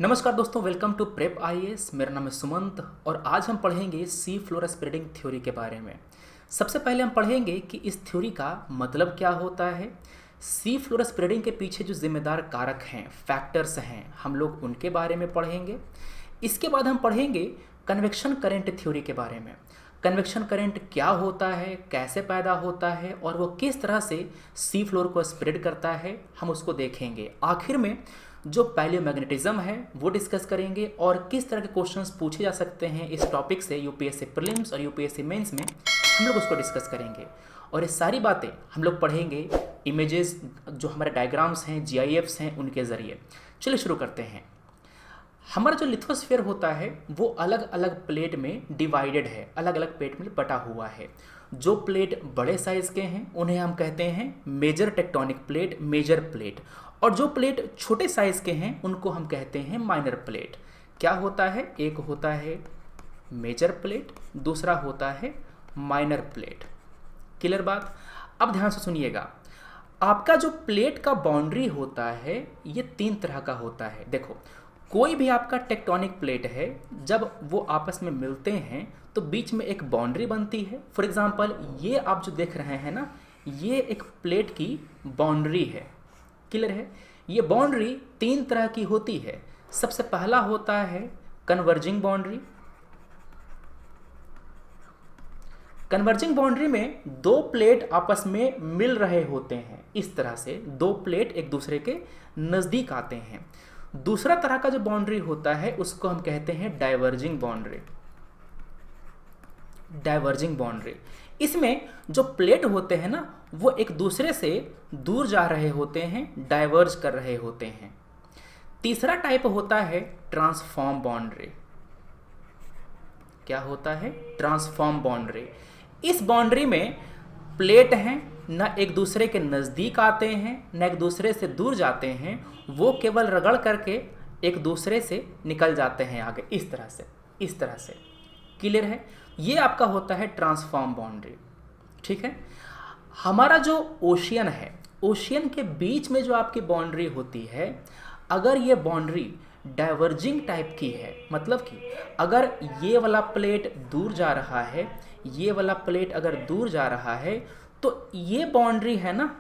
नमस्कार दोस्तों, welcome to prep IAS. मेरा नाम है सुमंत और आज हम पढ़ेंगे सी फ्लोर स्प्रेडिंग थ्योरी के बारे में। सबसे पहले हम पढ़ेंगे कि इस थ्योरी का मतलब क्या होता है। सी फ्लोर स्प्रेडिंग के पीछे जो जिम्मेदार कारक हैं, फैक्टर्स हैं, हम लोग उनके बारे में पढ़ेंगे। इसके बाद हम पढ़ेंगे कन्वेक्शन करंट थ्योरी के बारे में। कन्वेक्शन करंट क्या होता है, कैसे पैदा होता है और वो किस तरह से सी फ्लोर को स्प्रेड करता है, हम उसको देखेंगे। आखिर में जो पैलियोमैग्नेटिज्म है वो डिस्कस करेंगे और किस तरह के क्वेश्चंस पूछे जा सकते हैं इस टॉपिक से यूपीएससी प्रीलिम्स और यूपीएससी मेंस में, हम लोग उसको डिस्कस करेंगे। और ये सारी बातें हम लोग पढ़ेंगे इमेजेस, जो हमारे डायग्राम्स हैं, जीआईएफ्स हैं, उनके ज़रिए। चलिए शुरू करते हैं। हमारा जो लिथोस्फीयर होता है वो अलग अलग प्लेट में डिवाइडेड है, अलग अलग प्लेट में बटा हुआ है। जो प्लेट बड़े साइज़ के हैं उन्हें हम कहते हैं major tectonic plate, major plate. और जो प्लेट छोटे साइज़ के हैं उनको हम कहते हैं माइनर प्लेट। क्या होता है, एक होता है मेजर प्लेट, दूसरा होता है माइनर प्लेट। क्लियर बात। अब ध्यान से सुनिएगा, आपका जो प्लेट का बाउंड्री होता है ये तीन तरह का होता है। देखो, कोई भी आपका टेक्टोनिक प्लेट है, जब वो आपस में मिलते हैं तो बीच में एक बाउंड्री बनती है। फॉर एग्जांपल ये आप जो देख रहे हैं ना, ये एक प्लेट की बाउंड्री है। क्लियर है। ये बाउंड्री तीन तरह की होती है। सबसे पहला होता है कन्वर्जिंग बाउंड्री। कन्वर्जिंग बाउंड्री में दो प्लेट आपस में मिल रहे होते हैं, इस तरह से दो प्लेट एक दूसरे के नज़दीक आते हैं। दूसरा तरह का जो बाउंड्री होता है उसको हम कहते हैं डाइवर्जिंग बाउंड्री। डाइवर्जिंग बाउंड्री, इसमें जो प्लेट होते हैं ना वो एक दूसरे से दूर जा रहे होते हैं, डाइवर्ज कर रहे होते हैं। तीसरा टाइप होता है ट्रांसफॉर्म बाउंड्री। क्या होता है? Transform boundary. इस बाउंड्री में प्लेट हैं, न एक दूसरे के नज़दीक आते हैं न एक दूसरे से दूर जाते हैं, वो केवल रगड़ करके एक दूसरे से निकल जाते हैं आगे, इस तरह से, इस तरह से। क्लियर है। ये आपका होता है ट्रांसफॉर्म बाउंड्री। ठीक है। हमारा जो ओशियन है, ओशियन के बीच में जो आपकी बाउंड्री होती है, अगर ये बाउंड्री डाइवर्जिंग टाइप की है, मतलब कि अगर ये वाला प्लेट दूर जा रहा है, ये वाला प्लेट अगर दूर जा रहा है, तो ये बाउंड्री है ना,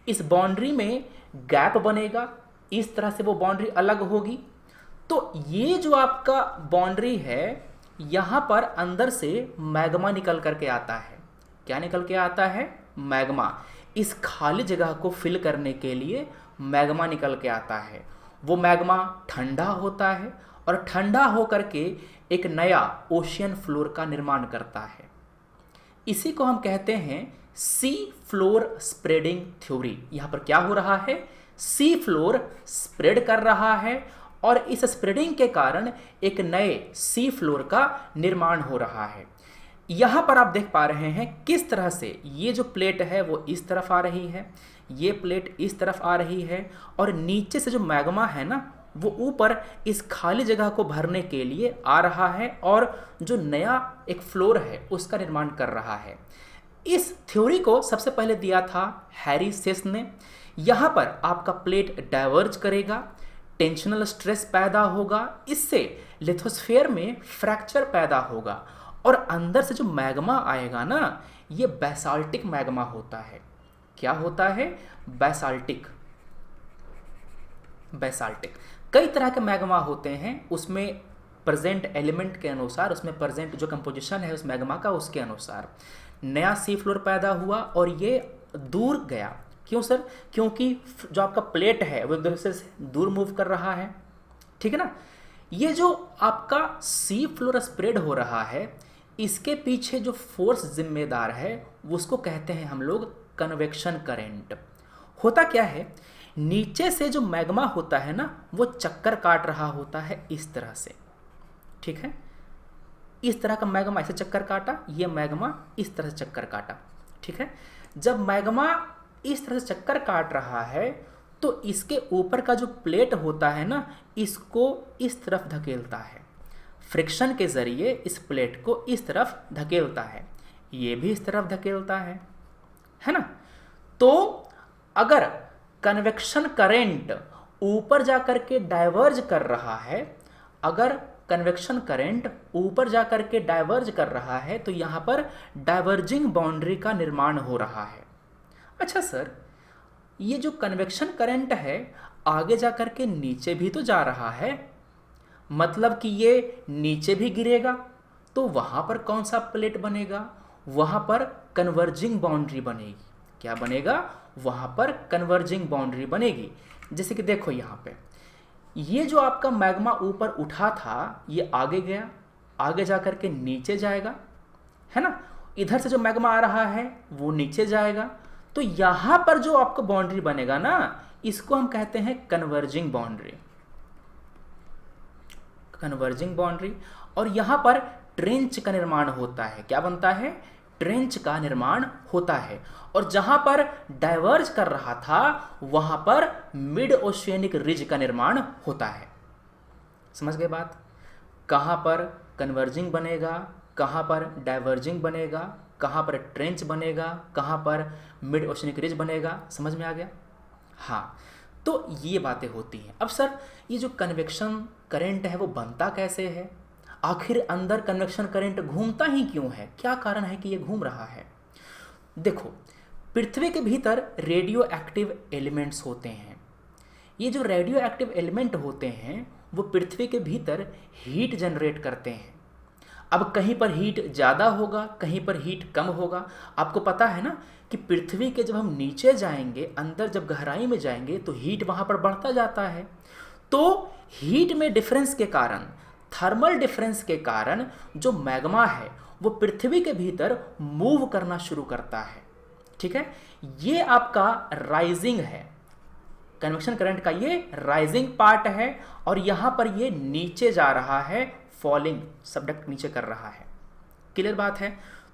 इस बाउंड्री में गैप बनेगा, इस तरह से वो बाउंड्री अलग होगी। तो ये जो आपका बाउंड्री है, यहाँ पर अंदर से मैग्मा निकल करके आता है। क्या निकल के आता है? मैग्मा। इस खाली जगह को फिल करने के लिए मैग्मा निकल के आता है। वो मैग्मा ठंडा होता है और ठंडा होकर के एक नया ओशियन फ्लोर का निर्माण करता है। इसी को हम कहते हैं सी फ्लोर स्प्रेडिंग थ्योरी। यहाँ पर क्या हो रहा है? सी फ्लोर स्प्रेड कर रहा है और इस स्प्रेडिंग के कारण एक नए सी फ्लोर का निर्माण हो रहा है। यहाँ पर आप देख पा रहे हैं किस तरह से ये जो प्लेट है वो इस तरफ आ रही है, ये प्लेट इस तरफ आ रही है और नीचे से जो मैग्मा है ना वो ऊपर इस खाली जगह को भरने के लिए आ रहा है और जो नया एक फ्लोर है उसका निर्माण कर रहा है। इस थ्योरी को सबसे पहले दिया था हैरी सेस ने। यहाँ पर आपका प्लेट डाइवर्ज करेगा, टेंशनल स्ट्रेस पैदा होगा, इससे लिथोस्फीयर में फ्रैक्चर पैदा होगा और अंदर से जो मैग्मा आएगा ना, ये बैसाल्टिक मैग्मा होता है। क्या होता है? बैसाल्टिक। बैसाल्टिक कई तरह के मैग्मा होते हैं, उसमें प्रेजेंट एलिमेंट के अनुसार, उसमें प्रेजेंट जो कंपोजिशन है उस मैग्मा का, उसके अनुसार नया सी फ्लोर पैदा हुआ और ये दूर गया। क्यों सर? क्योंकि जो आपका प्लेट है वो एक दूसरे से दूर मूव कर रहा है। ठीक है ना। ये जो आपका सी फ्लोर स्प्रेड हो रहा है, इसके पीछे जो फोर्स जिम्मेदार है उसको कहते हैं हम लोग कन्वेक्शन करंट। होता क्या है, नीचे से जो मैग्मा होता है ना वो चक्कर काट रहा होता है इस तरह से। ठीक है। इस तरह का मैग्मा ऐसे चक्कर काटा, ये मैग्मा इस तरह से चक्कर काटा। ठीक है। जब मैग्मा इस तरह से चक्कर काट रहा है तो इसके ऊपर का जो प्लेट होता है ना, इसको इस तरफ धकेलता है, फ्रिक्शन के जरिए इस प्लेट को इस तरफ धकेलता है, ये भी इस तरफ धकेलता है ना। तो अगर कन्वेक्शन करंट ऊपर जाकर के डाइवर्ज कर रहा है, अगर कन्वेक्शन करंट ऊपर जाकर के डाइवर्ज कर रहा है तो यहाँ पर डाइवर्जिंग बाउंड्री का निर्माण हो रहा है। अच्छा सर, ये जो कन्वेक्शन करंट है आगे जाकर के नीचे भी तो जा रहा है, मतलब कि ये नीचे भी गिरेगा, तो वहाँ पर कौन सा प्लेट बनेगा? वहाँ पर कन्वर्जिंग बाउंड्री बनेगी। क्या बनेगा? वहाँ पर कन्वर्जिंग बाउंड्री बनेगी। जैसे कि देखो यहाँ पे ये जो आपका मैग्मा ऊपर उठा था ये आगे गया, आगे जाकर के नीचे जाएगा, है ना। इधर से जो मैग्मा आ रहा है वो नीचे जाएगा, तो यहाँ पर जो आपको बाउंड्री बनेगा ना, इसको हम कहते हैं कन्वर्जिंग बाउंड्री। Converging boundary. और यहाँ पर ट्रेंच का निर्माण होता है। क्या बनता है? ट्रेंच का निर्माण होता है। और जहां पर डाइवर्ज कर रहा था वहां पर मिड ओशियनिक रिज का निर्माण होता है। समझ गए बात? कहां पर कन्वर्जिंग बनेगा, कहां पर डाइवर्जिंग बनेगा, कहां पर ट्रेंच बनेगा, कहां पर मिड ओशियनिक रिज बनेगा। समझ में आ गया? हाँ, तो ये बातें होती हैं। अब सर ये जो कन्वेक्शन करंट है वो बनता कैसे है? आखिर अंदर कन्वेक्शन करंट घूमता ही क्यों है? क्या कारण है कि ये घूम रहा है? देखो, पृथ्वी के भीतर रेडियो एक्टिव एलिमेंट्स होते हैं। ये जो रेडियो एक्टिव एलिमेंट होते हैं वो पृथ्वी के भीतर हीट जनरेट करते हैं। अब कहीं पर हीट ज़्यादा होगा, कहीं पर हीट कम होगा। आपको पता है ना कि पृथ्वी के जब हम नीचे जाएंगे, अंदर जब गहराई में जाएंगे तो हीट वहाँ पर बढ़ता जाता है। तो हीट में डिफरेंस के कारण, थर्मल डिफरेंस के कारण जो मैग्मा है वो पृथ्वी के भीतर मूव करना शुरू करता है। ठीक है, ये आपका राइजिंग है। कन्वेक्शन करंट का ये राइजिंग पार्ट है और यहाँ पर ये नीचे जा रहा है, फॉलिंग सब्डक्ट नीचे कर रहा है। क्लियर बात है?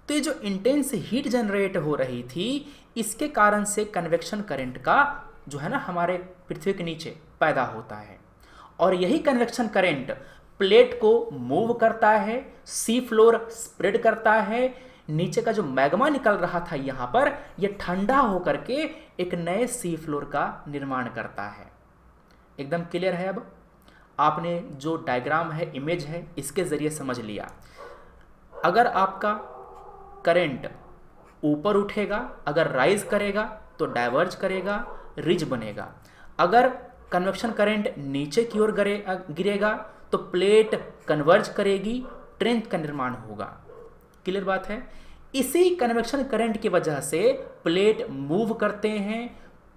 तो ये जो इंटेंस हीट जनरेट हो रही थी इसके कारण से कन्वेक्शन करंट का जो है ना हमारे पृथ्वी के नीचे पैदा होता है। और यही कन्वेक्शन करंट प्लेट को मूव करता है, सी फ्लोर स्प्रेड करता है। नीचे का जो मैग्मा निकल रहा था यहाँ पर, यह ठंडा होकर के एक नए सी फ्लोर का निर्माण करता है। एकदम क्लियर है? अब आपने जो डायग्राम है, इमेज है, इसके ज़रिए समझ लिया। अगर आपका करंट ऊपर उठेगा, अगर राइज करेगा तो डाइवर्ज करेगा, रिज बनेगा। अगर कन्वेक्शन करंट नीचे की ओर गिरेगा तो प्लेट कन्वर्ज करेगी, ट्रेंच का निर्माण होगा। क्लियर बात है? इसी कन्वेक्शन करंट की वजह से प्लेट मूव करते हैं।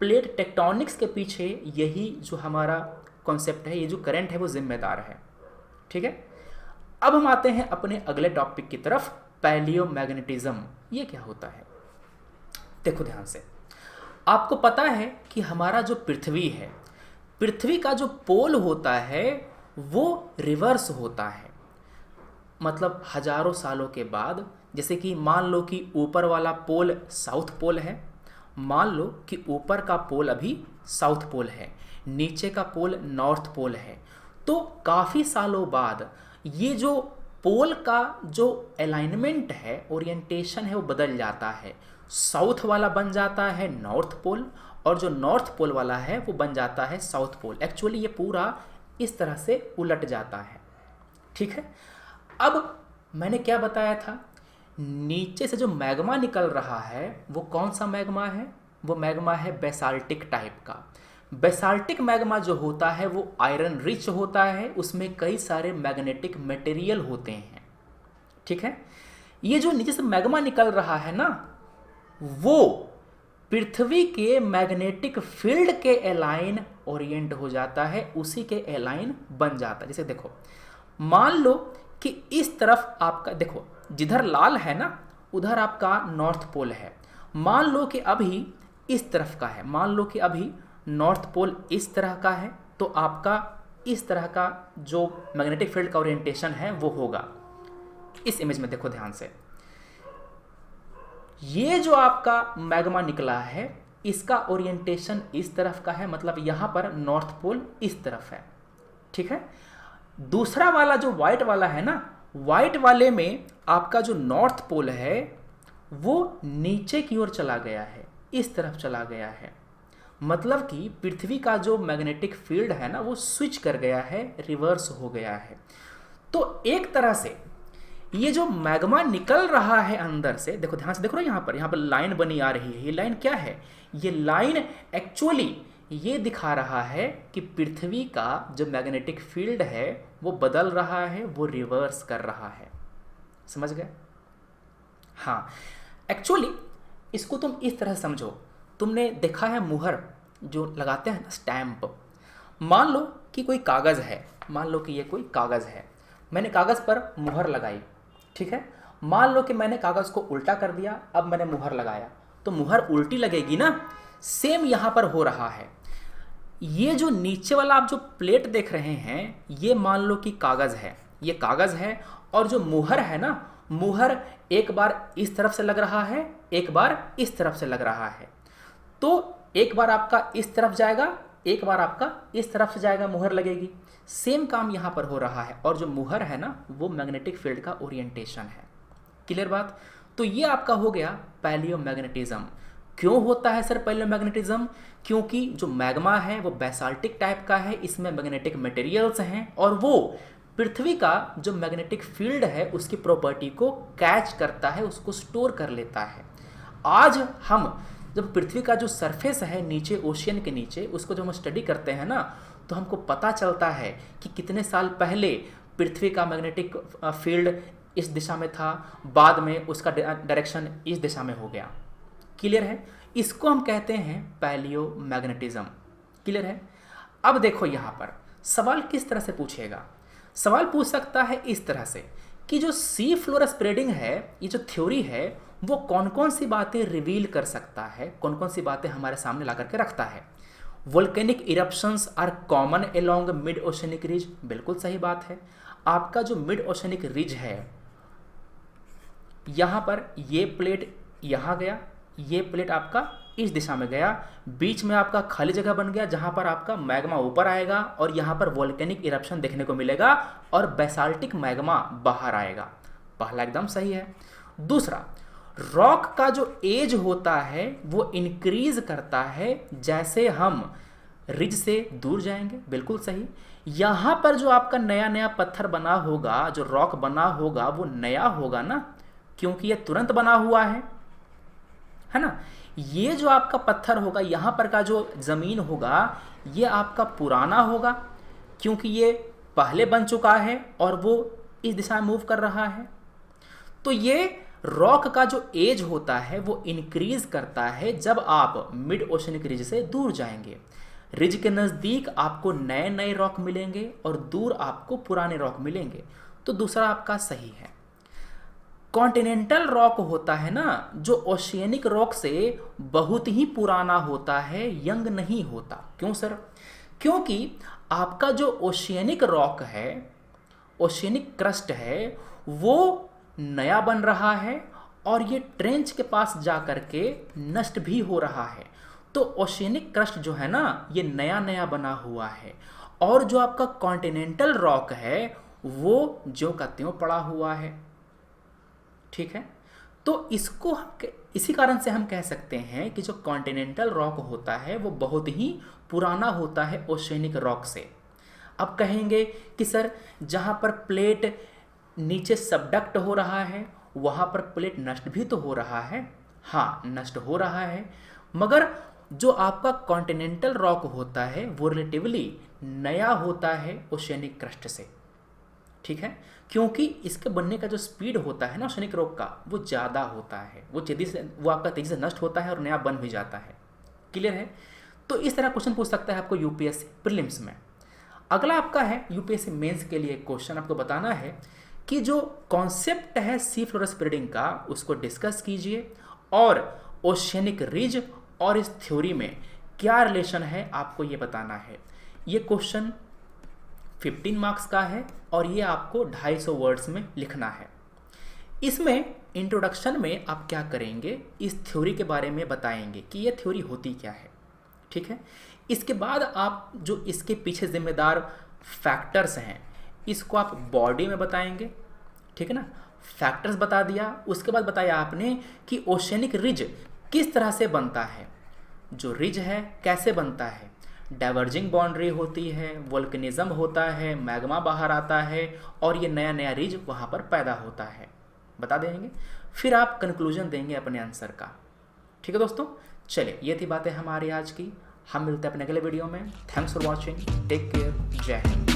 प्लेट टेक्टोनिक्स के पीछे यही जो हमारा कॉन्सेप्ट है, ये जो करंट है वो जिम्मेदार है। ठीक है, अब हम आते हैं अपने अगले टॉपिक की तरफ, पैलियोमैग्नेटिज्म। ये क्या होता है? देखो ध्यान से, आपको पता है कि हमारा जो पृथ्वी है, पृथ्वी का जो पोल होता है वो रिवर्स होता है। मतलब हजारों सालों के बाद, जैसे कि मान लो कि ऊपर वाला पोल साउथ पोल है, मान लो कि ऊपर का पोल अभी साउथ पोल है, नीचे का पोल नॉर्थ पोल है, तो काफ़ी सालों बाद ये जो पोल का जो अलाइनमेंट है, ओरिएंटेशन है, वो बदल जाता है। साउथ वाला बन जाता है नॉर्थ पोल और जो नॉर्थ पोल वाला है वो बन जाता है साउथ पोल। एक्चुअली ये पूरा इस तरह से उलट जाता है। ठीक है, अब मैंने क्या बताया था? नीचे से जो मैग्मा निकल रहा है वो कौन सा मैग्मा है? वो मैग्मा है बेसाल्टिक टाइप का। बेसाल्टिक मैग्मा जो होता है वो आयरन रिच होता है, उसमें कई सारे मैग्नेटिक मटेरियल होते हैं। ठीक है, ये जो नीचे से मैग्मा निकल रहा है ना, वो पृथ्वी के मैग्नेटिक फील्ड के अलाइन ओरिएंट हो जाता है, उसी के अलाइन बन जाता है। जैसे देखो, मान लो कि इस तरफ आपका, देखो जिधर लाल है ना उधर आपका नॉर्थ पोल है। मान लो कि अभी इस तरफ का है, मान लो कि अभी नॉर्थ पोल इस तरह का है, तो आपका इस तरह का जो मैग्नेटिक फील्ड का ओरिएंटेशन है वो होगा। इस इमेज में देखो ध्यान से, ये जो आपका मैग्मा निकला है इसका ओरिएंटेशन इस तरफ का है, मतलब यहाँ पर नॉर्थ पोल इस तरफ है। ठीक है, दूसरा वाला जो व्हाइट वाला है ना, व्हाइट वाले में आपका जो नॉर्थ पोल है वो नीचे की ओर चला गया है, इस तरफ चला गया है। मतलब कि पृथ्वी का जो मैग्नेटिक फील्ड है ना वो स्विच कर गया है, रिवर्स हो गया है। तो एक तरह से ये जो मैग्मा निकल रहा है अंदर से, देखो ध्यान से देखो ना, यहाँ पर लाइन बनी आ रही है। ये लाइन क्या है? ये लाइन एक्चुअली ये दिखा रहा है कि पृथ्वी का जो मैग्नेटिक फील्ड है वो बदल रहा है, वो रिवर्स कर रहा है। समझ गए? हाँ, एक्चुअली इसको तुम इस तरह समझो। तुमने देखा है मुहर जो लगाते हैं ना, स्टैम्प। मान लो कि कोई कागज़ है, मान लो कि ये कोई कागज़ है, मैंने कागज़ पर मुहर लगाई, ठीक है। मान लो कि मैंने कागज़ को उल्टा कर दिया, अब मैंने मुहर लगाया तो मुहर उल्टी लगेगी ना। सेम यहाँ पर हो रहा है। ये जो नीचे वाला आप जो प्लेट देख रहे हैं, ये मान लो कि कागज़ है, ये कागज़ है, और जो मुहर है ना, मुहर एक बार इस तरफ से लग रहा है, एक बार इस तरफ से लग रहा है। तो एक बार आपका इस तरफ जाएगा, एक बार आपका इस तरफ से जाएगा, मुहर लगेगी। सेम काम यहाँ पर हो रहा है, और जो मुहर है ना वो मैग्नेटिक फील्ड का ओरिएंटेशन है। क्लियर बात? तो ये आपका हो गया पैलियोमैग्नेटिज्म। क्यों होता है सर पैलियोमैग्नेटिज्म? क्योंकि जो मैग्मा है वो बेसाल्टिक टाइप का है, इसमें मैग्नेटिक मटेरियल्स हैं, और वो पृथ्वी का जो मैग्नेटिक फील्ड है उसकी प्रॉपर्टी को कैच करता है, उसको स्टोर कर लेता है। आज हम जब पृथ्वी का जो सरफेस है नीचे, ओशियन के नीचे, उसको जब हम स्टडी करते हैं ना, तो हमको पता चलता है कि कितने साल पहले पृथ्वी का मैग्नेटिक फील्ड इस दिशा में था, बाद में उसका डायरेक्शन इस दिशा में हो गया। क्लियर है? इसको हम कहते हैं पैलियोमैग्नेटिज्म। क्लियर है? अब देखो यहाँ पर सवाल किस तरह से पूछेगा। सवाल पूछ सकता है इस तरह से कि जो सी फ्लोर स्प्रेडिंग है, ये जो थ्योरी है, वो कौन कौन सी बातें रिवील कर सकता है, कौन कौन सी बातें हमारे सामने ला करके रखता है। Volcanic eruptions are common along mid oceanic ridge, बिल्कुल सही बात है। आपका जो मिड ओशनिक रिज है, यहाँ पर ये प्लेट यहाँ गया, ये प्लेट आपका इस दिशा में गया, बीच में आपका खाली जगह बन गया जहाँ पर आपका मैग्मा ऊपर आएगा, और यहाँ पर वोल्केनिक इरप्शन देखने को मिलेगा, और बेसाल्टिक मैग्मा बाहर आएगा। पहला एकदम सही है। दूसरा, रॉक का जो एज होता है वो इंक्रीज करता है जैसे हम रिज से दूर जाएंगे, बिल्कुल सही। यहाँ पर जो आपका नया नया पत्थर बना होगा, जो रॉक बना होगा, वो नया होगा ना, क्योंकि ये तुरंत बना हुआ है ना। ये जो आपका पत्थर होगा, यहाँ पर का जो ज़मीन होगा, ये आपका पुराना होगा, क्योंकि ये पहले बन चुका है और वो इस दिशा में मूव कर रहा है। तो ये रॉक का जो एज होता है वो इंक्रीज करता है जब आप मिड ओशनिक रिज से दूर जाएंगे। रिज के नज़दीक आपको नए नए रॉक मिलेंगे और दूर आपको पुराने रॉक मिलेंगे। तो दूसरा आपका सही है। कॉन्टिनेंटल रॉक होता है ना, जो ओशियनिक रॉक से बहुत ही पुराना होता है, यंग नहीं होता। क्यों सर? क्योंकि आपका जो ओशियनिक रॉक है, ओशियनिक क्रस्ट है, वो नया बन रहा है, और ये ट्रेंच के पास जा कर के नष्ट भी हो रहा है। तो ओशियनिक क्रस्ट जो है ना, ये नया नया बना हुआ है, और जो आपका कॉन्टिनेंटल रॉक है वो ज्यों का त्यों पड़ा हुआ है। ठीक है? तो इसको इसी कारण से हम कह सकते हैं कि जो कॉन्टिनेंटल रॉक होता है वो बहुत ही पुराना होता है ओशियनिक रॉक से। अब कहेंगे कि सर जहाँ पर प्लेट नीचे सबडक्ट हो रहा है, वहाँ पर प्लेट नष्ट भी तो हो रहा है। हाँ, नष्ट हो रहा है, मगर जो आपका कॉन्टिनेंटल रॉक होता है वो रिलेटिवली नया होता है ओशियनिक क्रस्ट से। ठीक है? क्योंकि इसके बनने का जो स्पीड होता है ना ओशियनिक रॉक का, वो ज़्यादा होता है, वो आपका तेज़ी से नष्ट होता है और नया बन भी जाता है। क्लियर है? तो इस तरह क्वेश्चन पूछ सकता है आपको यूपीएससी प्रीलिम्स में। अगला आपका है यूपीएससी मेंस के लिए क्वेश्चन, आपको बताना है कि जो कॉन्सेप्ट है सी फ्लोर स्प्रेडिंग का, उसको डिस्कस कीजिए, और ओशियनिक रिज और इस थ्योरी में क्या रिलेशन है आपको ये बताना है। ये क्वेश्चन 15 मार्क्स का है, और ये आपको 250 वर्ड्स में लिखना है। इसमें इंट्रोडक्शन में आप क्या करेंगे, इस थ्योरी के बारे में बताएंगे कि ये थ्योरी होती क्या है। ठीक है? इसके बाद आप जो इसके पीछे जिम्मेदार फैक्टर्स हैं, इसको आप बॉडी में बताएंगे। ठीक है ना? फैक्टर्स बता दिया, उसके बाद बताया आपने कि ओशियनिक रिज किस तरह से बनता है, जो रिज है कैसे बनता है, डाइवर्जिंग बाउंड्री होती है, वोल्केनिज्म होता है, मैग्मा बाहर आता है और ये नया नया रिज वहाँ पर पैदा होता है, बता देंगे। फिर आप कंक्लूजन देंगे अपने आंसर का। ठीक है दोस्तों, चलिए ये थी बातें हमारी आज की। हम मिलते हैं अपने अगले वीडियो में। Thanks for watching, take care, जय हिंद।